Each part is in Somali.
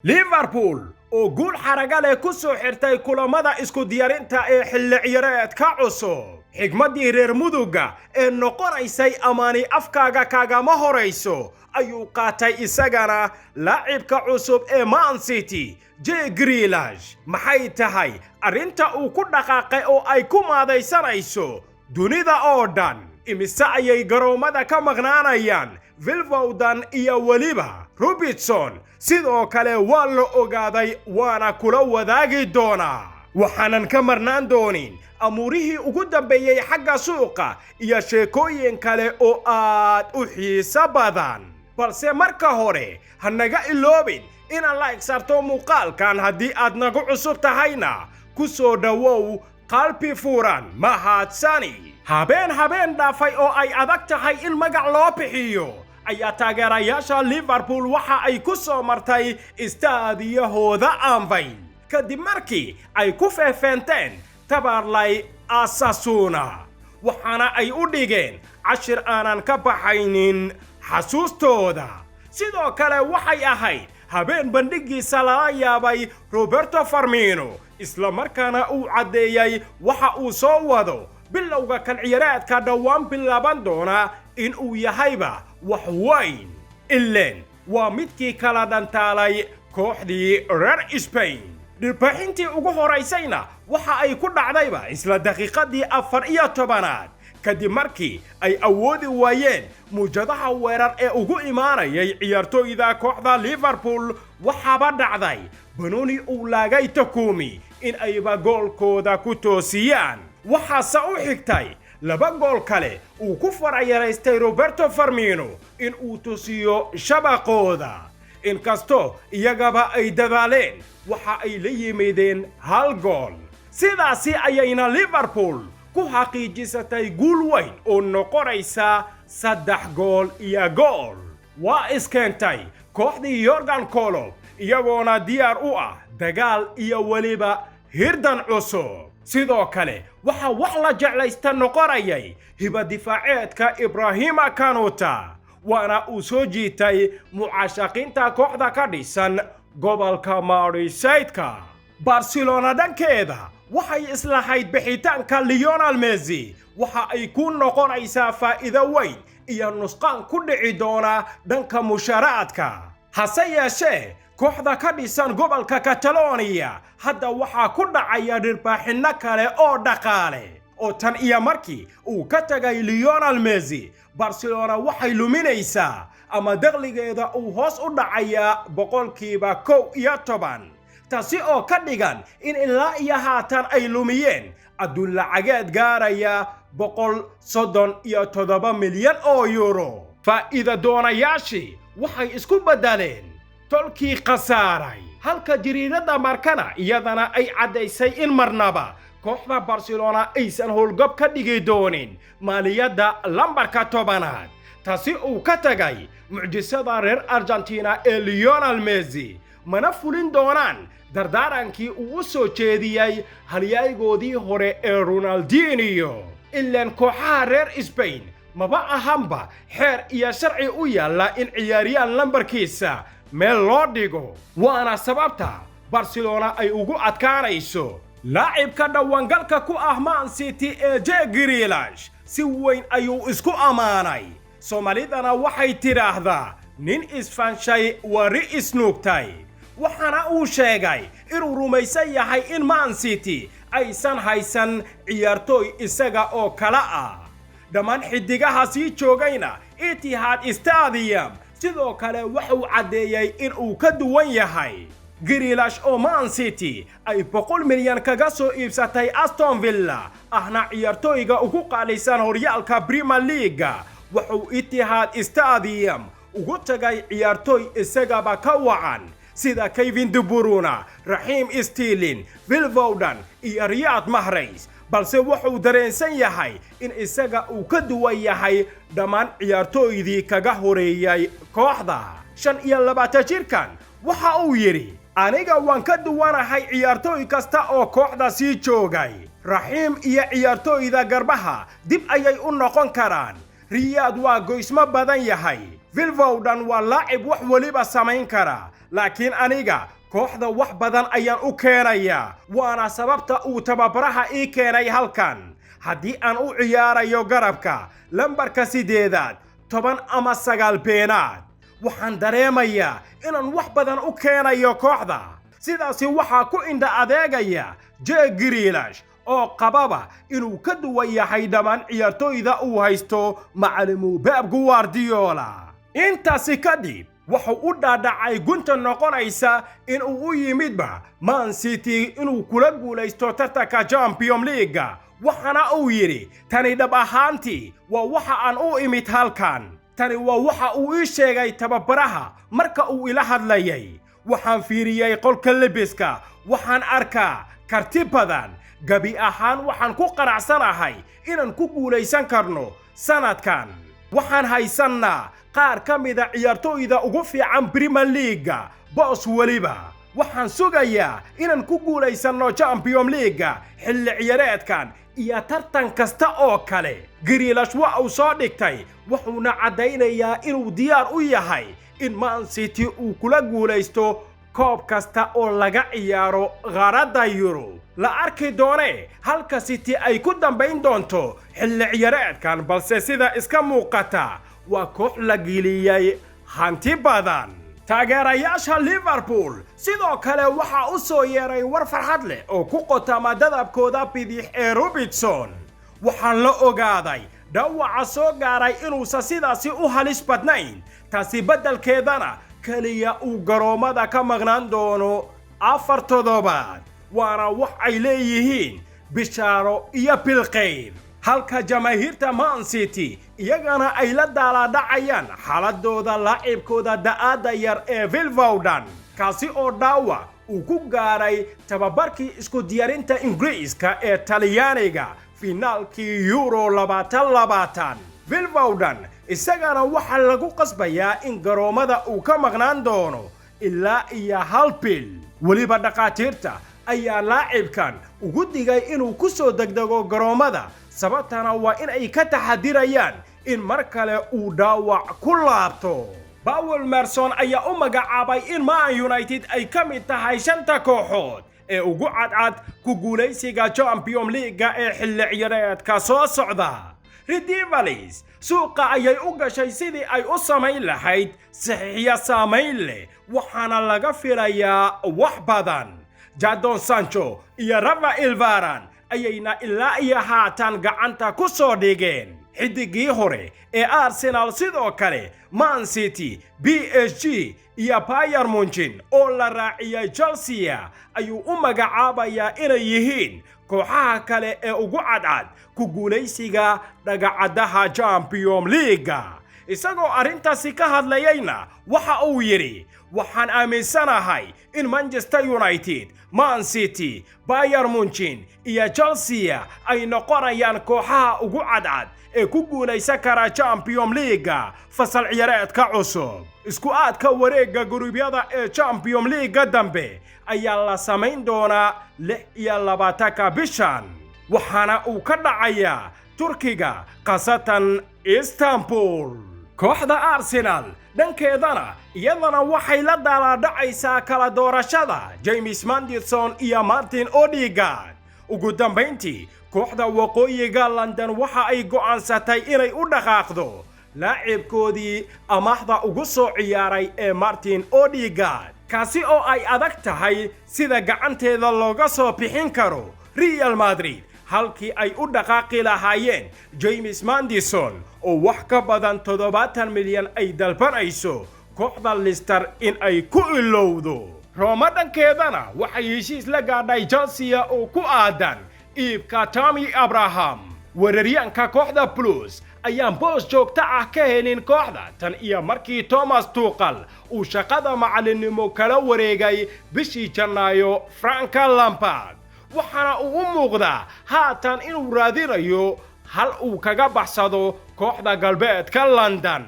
liverpool oo guul xaraga leh ku soo xirtay kulamada isku diyaarinta ee xilli ciyaareedka cusub xigmadii reer muduga ee noqonaysay amaani afkaaga kaagama horayso ayuu qaatay isagana laacibka cusub ee Man City Jack Grealish maxay tahay arrinta uu ku dhaqaaqay oo ay ku maadaysanayso dunida oo dhan imise ayay garoomada ka maqnaanayaan Phil Foden iyo weliba Robertson sidoo kale waa la ogaaday waana kula wadaagi doonaa waxaanan ka marnaan doonin amuurihii ugu dambeeyay xagga suuqa iyo sheekooyin kale oo aad u xiiso badan balse marka hore ha naga iloobin inaad la igsarto muuqaalkan haddii aad nagu cusub tahayna ku soo dhowow qalbi furan mahadsani habeen dhaafay oo ay adag tahay in magac loo bixiyo ayaa taageerayaasha Liverpool waxa ay ku soo martay istaadiyahooda Anfield kadib markii ay ku feefeenteen tabarlay Osasuna waxaana ay u dhigeen cashir aanan ka baxaynin xasuustooda sidoo kale waxay ahayd habeen bandhigiisa lala yaabay Roberto Firmino isla markaana uu caddeeyay waxa uu soo wado bilowga kan ciyaareedka dhawaan bilaaban doona in uu yahayba wax weyn ileen waa midkii kala dhantaalay kooxdii reer Spain dhirbaxintii ugu horaysayna waxa ay ku dhacdayba isla daqiiqadii 14aad kadib markii ay awoodi waayeen muujadaha weerar ee ugu imaanayay ciyaartooyda kooxda Liverpool waxaaba dhacday Benoni uu laagay Takumi in ayba goolkooda ku toosiyaan waxaase u xigtay laba gool kale uu ku farayareystay Roberto Firmino in uu tusiyo shabaqooda inkastoo iyagaba ay dadaaleen waxa ay la yimideen hal gool sidaasi ayayna Liverpool ku xaqiijisatay guul weyn oo noqonaysa 3 gool iyo gool waa iskeentay kooxdii Jurgen Klopp iyagoona diyaar u ah dagaal iyo weliba hirdan cusub sidoo kale waxa wax la jeclaysta noqonayay hiba difaaceedka Ibrahima Kanouta waana uu soo jiitay mucaashaqiinta kooxda ka dhisan gobolka Merseyside Barcelona dhankeeda waxay islahayd bixitaanka Lionel Messi waxa ay ku noqonaysaa faa'iido weyn iyo nusqaan ku dhici doona dhanka musharaadka hase yeeshee kooxda ka dhisan gobolka Catalonia hadda waxaa ku dhacaya dhirbaaxinno kale oo dhaqaale oo tan iyo markii uu ka tagay Lionel Messi Barcelona waxay luminaysaa ama dakhligeeda uu hoos u dhacaya 11% taasi oo ka dhigan in ilaa iyo haatan ay lumiyeen adduun lacageed gaaraya 137 milyan oo euro faa'iido doonayaashii waxay isku bedeleen tolkii khasaaray halka jiriirada markana iyadana ay caddaysay in marnaba kooxda Barcelona aysan howlgab ka dhigi doonin maaliyadda lambarka 10aad taasi uu ka tagay mucjisada reer Argentina ee Lionel Messi mana fulin doonaan dardaarankii uu u soo jeediyay halyaygoodii hore ee Ronaldinho ilaan kooxaha reer Spain maba ahanba xeer iyo sharci u yaala in ciyaariyaan lambarkiisa meel loo dhigo waana sababta Barcelona ay ugu adkaanayso laacibka dhawangalka ku ah Man City ee Jack Grealish si weyn ayuu isku amaanay Soomaalidana waxay tiraahdaa nin isfanshay wari isnuugtay waxaana uu sheegay inuu rumaysan yahay in Man City aysan haysan ciyaartooy isaga oo kala ah dhammaan xidigaha sii joogayna Etihad Stadium sidoo kale wuxuu caddeeyay in uu ka duwan yahay Grealish oo Man City ay 100 milyan kaga soo iibsatay Aston Villa ahna ciyaartooyga ugu qaalisan horyaalka Premier League wuxuu Etihad Stadium ugu tagay ciyaartooy isagaba ka wacan sida Kevin De Bruyne, Raheem Sterling, Phil Foden iyo Riyad Mahrez balse wuxuu dareensan yahay in isaga uu ka duwan yahay dhammaan ciyaartooydii kaga horeeyay kooxda 25 jirkan waxa uu yiri aniga waan ka duwanahay ciyaartooy kasta oo kooxda sii joogay Raheem iyo ciyaartooyda garbaha dib ayay u noqon karaan Riyad waa goysmo badan yahay Phil Foden waa laacib wax waliba samayn kara laakiin aniga kooxda wax badan ayaan u keenayaa waana sababta uu tababaraha ii keenay halkan haddii aan u ciyaarayo garabka lambarka 8 10 ama 9 beenaad waxaan dareemayaa inaan wax badan u keenayo kooxda sidaasi waxaa ku indha adeegaya Jack Grealish oo qababa inuu ka duwan yahay dhammaan ciyaartooyda uu haysto macallimu Pep Guardiola intaasi kadib wuxuu u dhaadhacay gunta noqonaysa inuu u yimidba Man City inuu kula guulaysto tartanka Champions League waxaana uu yiri tani dhab ahaantii waa waxa aan u imid halkan tani waa waxa uu ii sheegay tababaraha marka uu ila hadlayay waxaan fiiriyay qolka lebiska waxaan arkaa karti badan gabi ahaan waxaan ku qanacsanahay inaan ku guulaysan karno sanadkan waxaan haysanaa qaar ka mid ah ciyaartooyda ugu fiican Premier League boos waliba waxaan sugayaa inaan ku guulaysanno Champions League xilli ciyaareedkan iyo tartan kasta oo kale Grealish waa uu soo dhigtay wuxuuna cadaynayaa inuu diyaar u yahay in Man City uu kula guulaysto koob kasta oo laga ciyaaro qaaradda Yurub la arki doone halka City ay ku dambayn doonto xilli ciyaareedkan balse sida iska muuqata waa koox la geliyay hanti badan taageerayaasha Liverpool sidoo kale waxa u soo yeeray war farxad leh oo ku qotama dadabkooda bidix ee Robertson waxaan la ogaaday dhaawaca soo gaaray inuusan sidaasi u halis badnayn taasi beddelkeedana kaliya uu garoomada ka maqnaan doono 4 toddobaad waana wax ay leeyihiin bishaaro iyo bilkhayr halka jamaahiirta Man City iyagana ay la daaladhacayaan xaaladooda laacibkooda da'ada yar ee Phil Foden kaasi oo dhaawac uu ku gaaray tababarkii isku diyaarinta Ingiriiska ee Talyaaniga finaalkii Euro 2020 Phil Foden isagana waxa lagu qasbayaa in garoomada uu ka maqnaan doono ilaa iyo 1 bil waliba dhaqaatiirta ayaa laacibkan ugu digay inuu ku soo degdego garoomada sababtana waa in ay ka taxadirayaan in mar kale uu dhaawac ku laabto Paul Merson ayaa u magacaabay in Man United ay ka mid tahay 5 kooxood ee ugu cadcad ku guulaysiga Champions League ee xilli ciyaareedka soo socda Red Devils suuqa ayay u gashay sidii ay u samayn lahayd saxiixa saameyn leh waxaana laga filayaa wax badan Jadon Sancho iyo Rafael Varane ayayna ilaa iyo haatan gacanta ku soo dhigeen xidigii hore ee Arsenal sidoo kale Man City PSG iyo Bayern Munich oo la raaciyay Chelsea ayuu u magacaabayaa inay yihiin kooxaha kale ee ugu cadcad ku guulaysiga dhagacadaha Champions League isagoo arrintaasi ka hadlayayna waxa uu yiri waxaan aaminsanahay in Manchester United Man City Bayern Munich iyo Chelsea ay noqonayaan kooxaha ugu cadcad ee ku guulaysan kara Champions League fasal ciyaareedka cusub isku aadka wareegga gurubyada ee Champions League dambe ayaa la samayn doonaa 26 bishan waxaana uu ka dhacayaa Turkiga qasatan Istanbul kooxda Arsenal dhankeedana iyadana waxay la daaladhacaysaa kala doorashada James Maddison iyo Martin Odegaard ugu dambayntii kooxda waqooyiga London waxa ay go'aansatay inay u dhaqaaqdo laacibkoodii amaahda ugu soo ciyaaray ee Martin Odegaard kaasi oo ay adag tahay sida gacanteeda looga soo bixin karo Real Madrid halkii ay u dhaqaaqi lahaayeen James Maddison oo wax ka badan 70 milyan ay dalbanayso kooxda Leicester in ay ku ilowdo Roma dhankeedana waxay heshiis la gaadhay Chelsea oo ku aadan iibka Tammy Abraham weeraryahanka kooxda Blues ayaan boos joogto ah ka helin kooxda tan iyo markii Thomas Tuchel uu shaqada macallinimo kala wareegay bishii Janaayo Frank Lampard waxaana uu u muuqdaa haatan inuu raadinayo hal uu kaga baxsado kooxda galbeedka London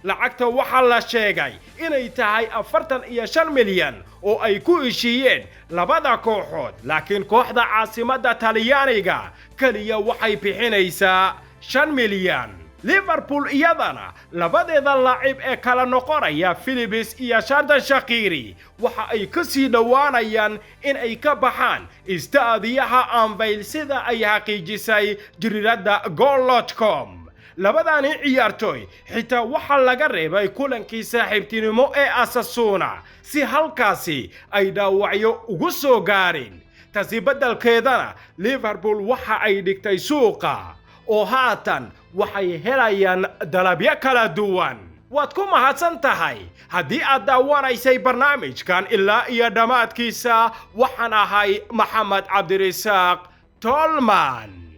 lacagta waxa la sheegay inay tahay 45 milyan oo ay ku heshiiyeen labada kooxood laakiin kooxda caasimadda Talyaaniga kaliya waxay bixinaysaa 5 milyan liverpool iyadana labadeeda laacib ee kala noqonaya Phillips iyo Xherdan Shaqiri waxa ay ka sii dhawaanayaan in ay ka baxaan istaadiyaha Anfield sida ay xaqiijisay jariirada goal.com. labadani ciyaartoy xitaa waxa laga reebay kulankii saaxiibtinimo ee Osasuna si halkaasi ay dhaawacyo ugu soo gaarin. taasi beddelkeedana Liverpool waxa ay dhigtay suuqa oo haatan waxay helayaan dalabyo kala duwan. waad ku mahadsan tahay haddii aad daawanaysay barnaamijkan ilaa iyo dhammaadkiisa. waxaan ahay Maxamed Cabdirasaaq Tolman.